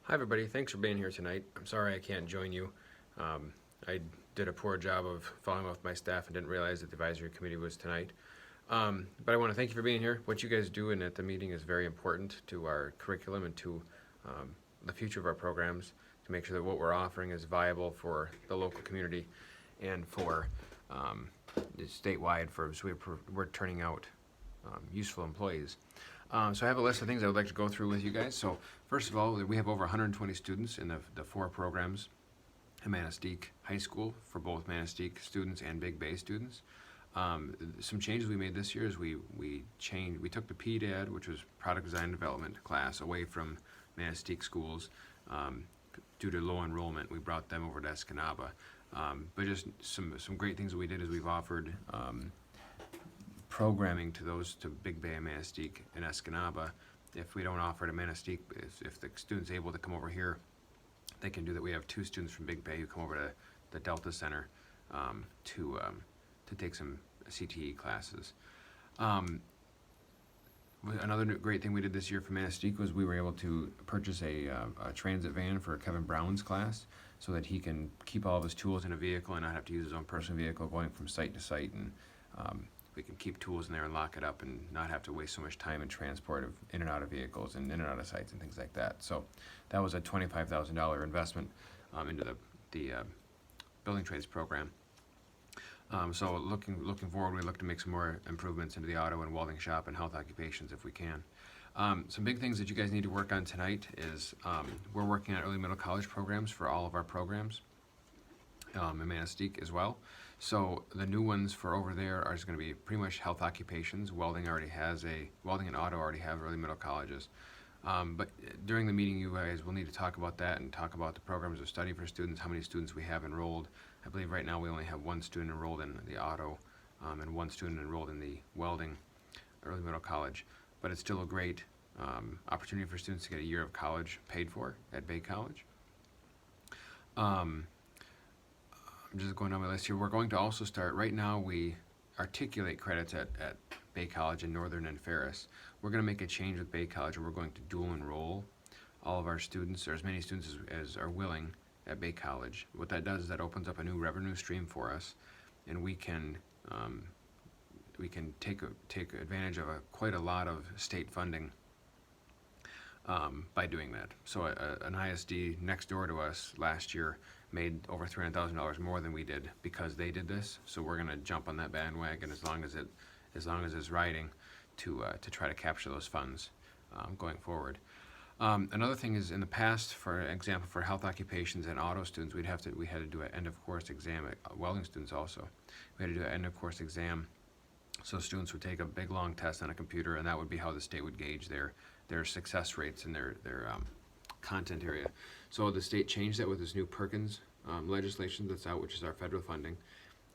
Hi everybody, thanks for being here tonight. I'm sorry I can't join you. I did a poor job of following up with my staff and didn't realize that the advisory committee was tonight. But I want to thank you for being here. What you guys do at the meeting is very important to our curriculum and to the future of our programs, to make sure that what we're offering is viable for the local community and for statewide, so we're turning out useful employees. So I have a list of things I would like to go through with you guys. So first of all, we have over 120 students in the four programs at Manistique High School for both Manistique students and Big Bay students. Some changes we made this year is we took the PDAD, which was Product Design and Development class, away from Manistique schools due to low enrollment. We brought them over to Escanaba. But just some great things that we did is we've offered programming to Big Bay and Manistique and Escanaba. If we don't offer it at Manistique, if the student's able to come over here, they can do that. We have two students from Big Bay who come over to the Delta Center to take some CTE classes. Another great thing we did this year for Manistique was we were able to purchase a transit van for Kevin Brown's class so that he can keep all of his tools in a vehicle and not have to use his own personal vehicle going from site to site, and we can keep tools in there and lock it up and not have to waste so much time in transport of in and out of vehicles and in and out of sites and things like that. So that was a $25,000 investment into the building trades program. So looking forward, we look to make some more improvements into the auto and welding shop and health occupations if we can. Some big things that you guys need to work on tonight is we're working on early middle college programs for all of our programs in Manistique as well. So the new ones for over there are just going to be pretty much health occupations. Welding and auto already have early middle colleges. But during the meeting, you guys will need to talk about that and talk about the programs of study for students, how many students we have enrolled. I believe right now we only have one student enrolled in the auto and one student enrolled in the welding early middle college. But it's still a great opportunity for students to get a year of college paid for at Bay College. I'm just going down my list here. We're going to also start, right now we articulate credits at Bay College in Northern and Ferris. We're going to make a change with Bay College where we're going to dual enroll all of our students, or as many students as are willing, at Bay College. What that does is that opens up a new revenue stream for us, and we can take advantage of quite a lot of state funding by doing that. So an ISD next door to us last year made over $300,000 more than we did because they did this. So we're going to jump on that bandwagon as long as it's riding to try to capture those funds going forward. Another thing is, in the past, for example, for health occupations and auto students, we had to do an end of course exam. Welding students also, we had to do an end of course exam. So students would take a big long test on a computer, and that would be how the state would gauge their success rates in their content area. So the state changed that with this new Perkins legislation that's out, which is our federal funding.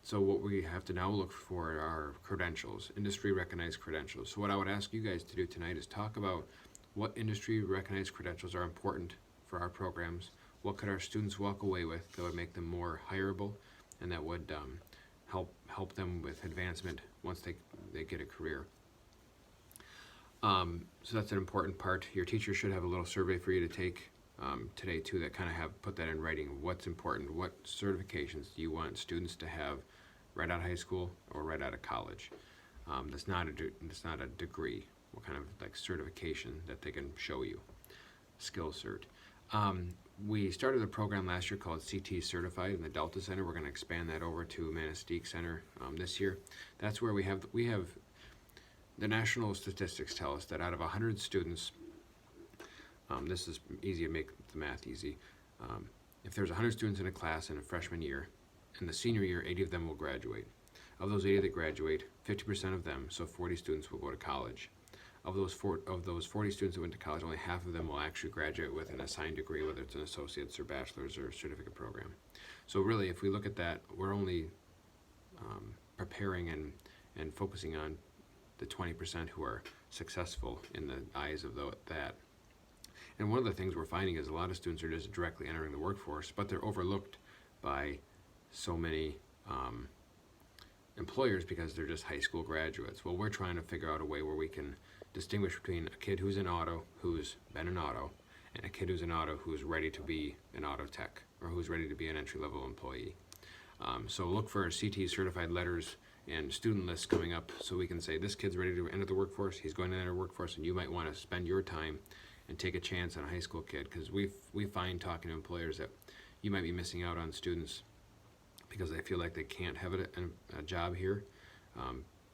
So what we have to now look for are credentials, industry recognized credentials. So what I would ask you guys to do tonight is talk about what industry recognized credentials are important for our programs. What could our students walk away with that would make them more hireable and that would help them with advancement once they get a career. So that's an important part. Your teacher should have a little survey for you to take today too, that kind of put that in writing. What's important? What certifications do you want students to have right out of high school or right out of college? That's not a degree. What kind of like certification that they can show you? Skill cert. We started a program last year called CT Certified in the Delta Center. We're going to expand that over to Manistique Center this year. That's where we have the national statistics tell us that out of 100 students, this is easy to make the math easy. If there's 100 students in a class in a freshman year, in the senior year, 80 of them will graduate. Of those 80 that graduate, 50% of them, so 40 students, will go to college. Of those 40 students that went to college, only half of them will actually graduate with an assigned degree, whether it's an associate's or bachelor's or certificate program. So really, if we look at that, we're only preparing and focusing on the 20% who are successful in the eyes of that. And one of the things we're finding is a lot of students are just directly entering the workforce, but they're overlooked by so many employers because they're just high school graduates. Well, we're trying to figure out a way where we can distinguish between a kid who's in auto, who's been in auto, and a kid who's in auto who's ready to be an auto tech or who's ready to be an entry-level employee. So look for CTE certified letters and student lists coming up so we can say this kid's ready to enter the workforce, he's going to enter the workforce, and you might want to spend your time and take a chance on a high school kid, because we find talking to employers that you might be missing out on students because they feel like they can't have a job here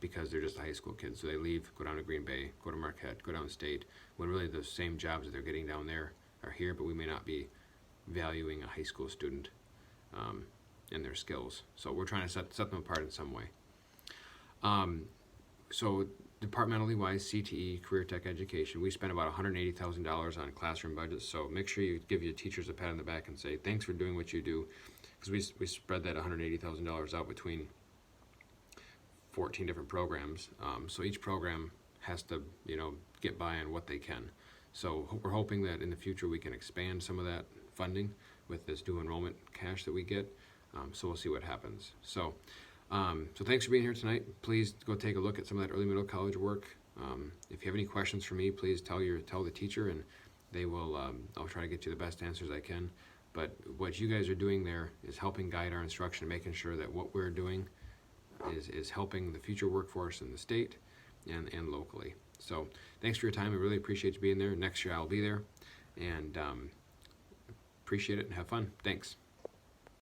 because they're just a high school kid. So they leave, go down to Green Bay, go to Marquette, go down state, when really the same jobs that they're getting down there are here, but we may not be valuing a high school student and their skills. So we're trying to set them apart in some way. So departmentally wise, CTE, Career Tech Education, we spend about $180,000 on classroom budgets. So make sure you give your teachers a pat on the back and say, thanks for doing what you do. Because we spread that $180,000 out between 14 different programs. So each program has to, get by on what they can. So we're hoping that in the future we can expand some of that funding with this due enrollment cash that we get. So we'll see what happens. So thanks for being here tonight. Please go take a look at some of that early middle college work. If you have any questions for me, please tell the teacher, and they will. I'll try to get you the best answers I can. But what you guys are doing there is helping guide our instruction, making sure that what we're doing is helping the future workforce in the state and locally. So thanks for your time. I really appreciate you being there. Next year I'll be there, and appreciate it and have fun. Thanks.